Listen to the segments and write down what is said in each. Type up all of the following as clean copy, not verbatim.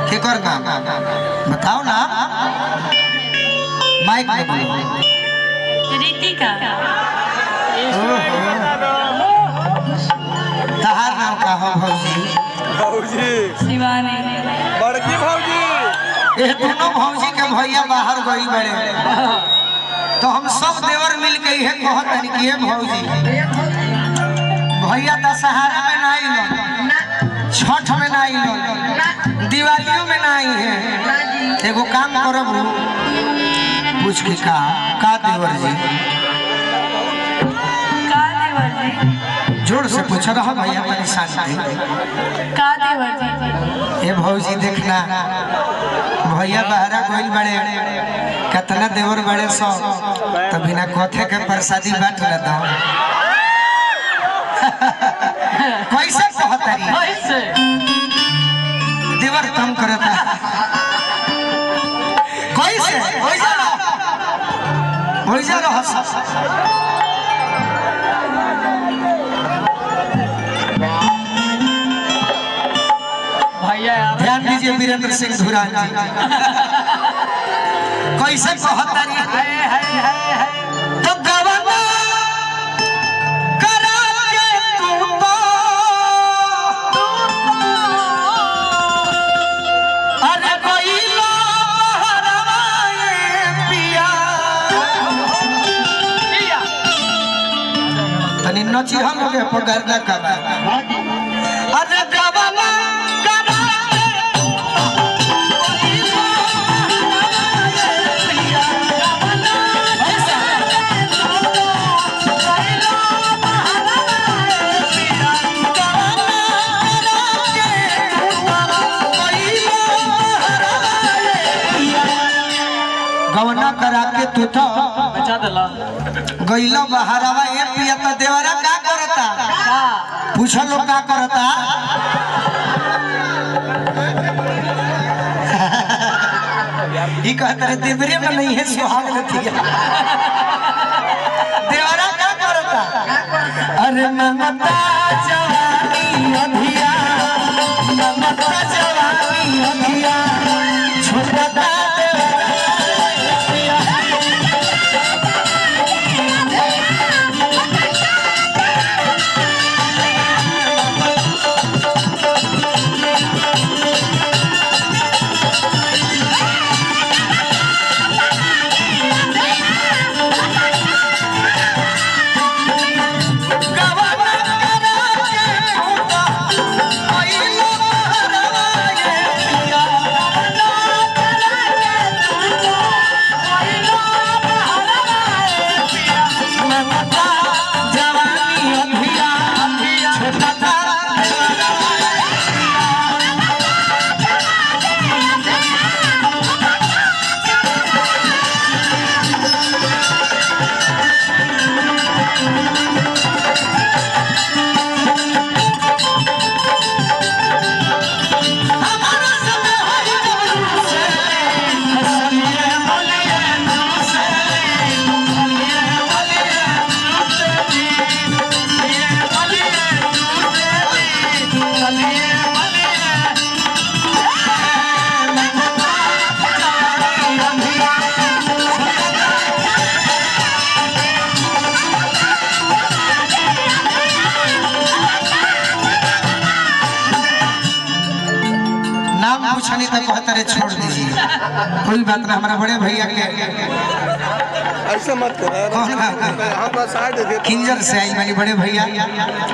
क्या करना बताओ ना, माइक में बोलो। रितिका। तहार नाम का हो भौजी? भौजी शिवानी। बड़की भौजी। ये दोनों भौजी के भैया बाहर गई बड़े, तो हम सब देवर मिल के ये कहत कि भौजी भैया दशहरा में ना आई, छठ में ना आई, दिवालियों में ना आई है। एगो काम करब, पूछ के का देवर जी, का देवर जी? जोर से पूछ रहा भैया तनी शांति। का देवर जी? ये भौजी देखना, भैया बहरा गोइल बड़े, कितना देवर बड़े सो, तो बिना कोथे के प्रसादी बांट न दो। कैसे कहतरी कैसे? देवर कम करता कैसे? हो जा रहा भैया ध्यान दीजिए वीरेंद्र सिंह धुरान जी कैसे कहतरी। तो गवाना करा के तू तो अरे कोइला हरवाए पिया, तनी नची हम लोग पकड़ ना कर। अरे गवाना करा के गवना करा के तू तो बचा देला। गईलो बहारवा ए पिया, तो देवरा का करता? पूछो लोग का करता? ये कहते रहे देवरे में नहीं है सुहाग लेती है। देवरा का करता? अरे ममता जवानी अधिया, ममता जवानी अधिया, छोटा पूछनी तो कहते छोड़ दीजिए, कोई बात ना। हमारा बड़े भैया के ऐसा मत करो, किंजर से आई मैंने बड़े भैया,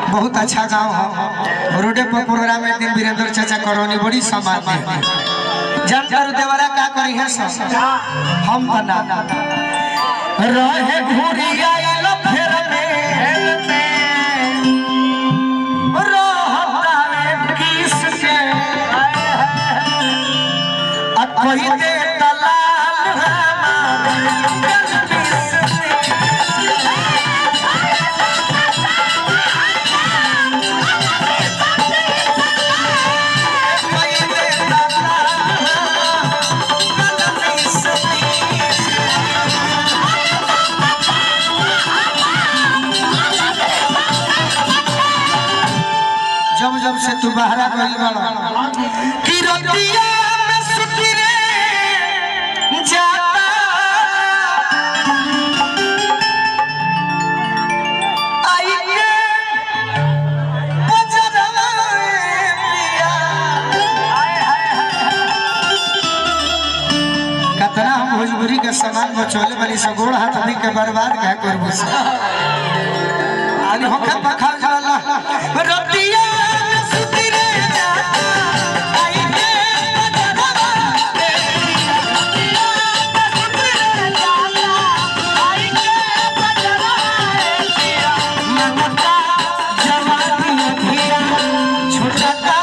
बहुत अच्छा गाँव है। रोडे पर प्रोग्राम एक दिन वीरेंद्र चाचा करौनी बड़ी समाज में जानकर देवरा का करी है हम बना रहे घूरी आइल फेर में कोई दे दलाल जब जब से तू तू बाहरा गइल बड़ा कि रतिया में सुती रे जाता आई के बजरवा पिया कतना हम भोजपुरी के सामान बचौले बनी सगोड़ हाथ हमनी के बर्बाद क्या करबो आनी होके पखा जाला रतिया में सुती रे जाता आई के बजरवा ममता जवानी अभिया छोटा का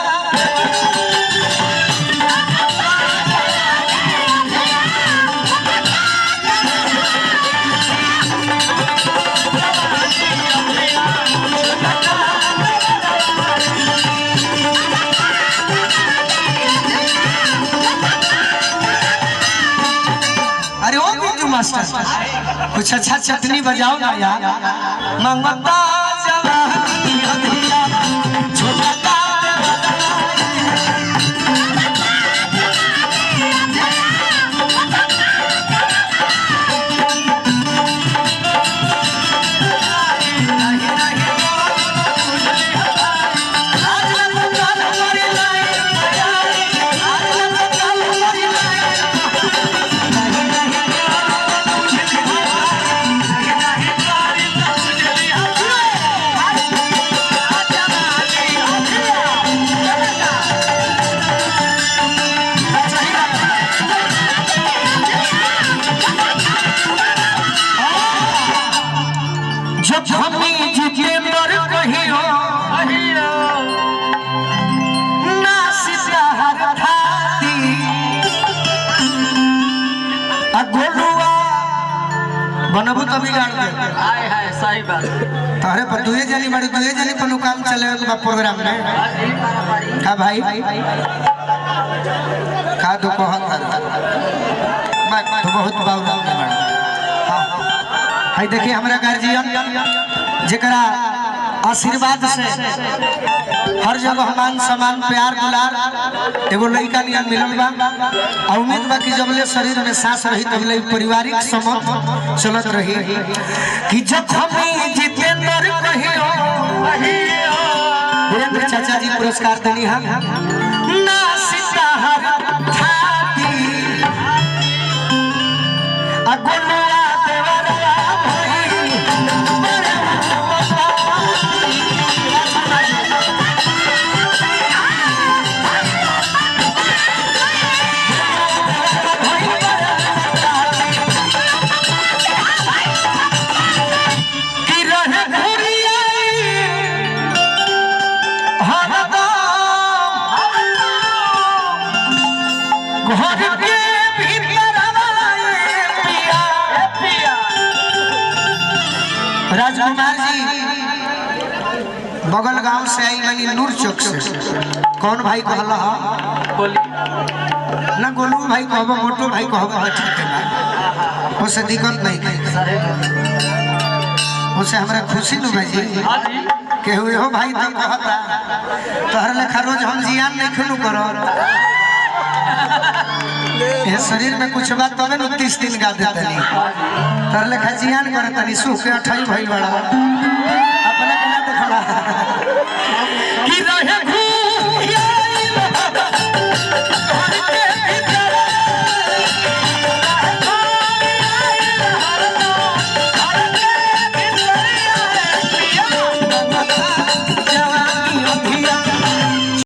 अरे ओ बिंजू मास्टर कुछ अच्छा चटनी बजाओ ना यार मंगता जवानी अभिया छोटा का बनबू तो बिगाड़ दे हाय हाय सही बात तारे पर दुए जनी बड़ी दुए जनी पर काम चले बा प्रोग्राम में का भाई का दो कहत तो बहुत बाउला हां हाय देखिए हमरा गार्जियन जेकरा आशीर्वाद से हर जगह मान सम्मान प्यार दुलार एगो लड़का नियन मिलल बा और उम्मीद बा कि जबले शरीर में सांस रही तबले पारिवारिक समझ चलत रही कि जब हमें जितेंद्र कहियो वीरेंद्र चाचा जी पुरस्कार देनी हम ना सीता हर थाती अगुनवा देवरवा राजकुमार जी बगल गांव से आई बनी नूर चौक से कौन भाई कहला बोली ना गोलू भाई कहबो मोटू भाई कहबो ठीक है ना उससे दिक्कत नहीं उससे हमरा खुशी न भाई के हुए हो भाई तो कहता तोहर लेखा रोज हम जियान नहीं खनु करो ये शरीर में कुछ बात तबे न 30 दिन गा देते नहीं तोहर लेखा जियान करे तनी सुख के 28 भइल बड़ा अपना के ना देखला कि रहे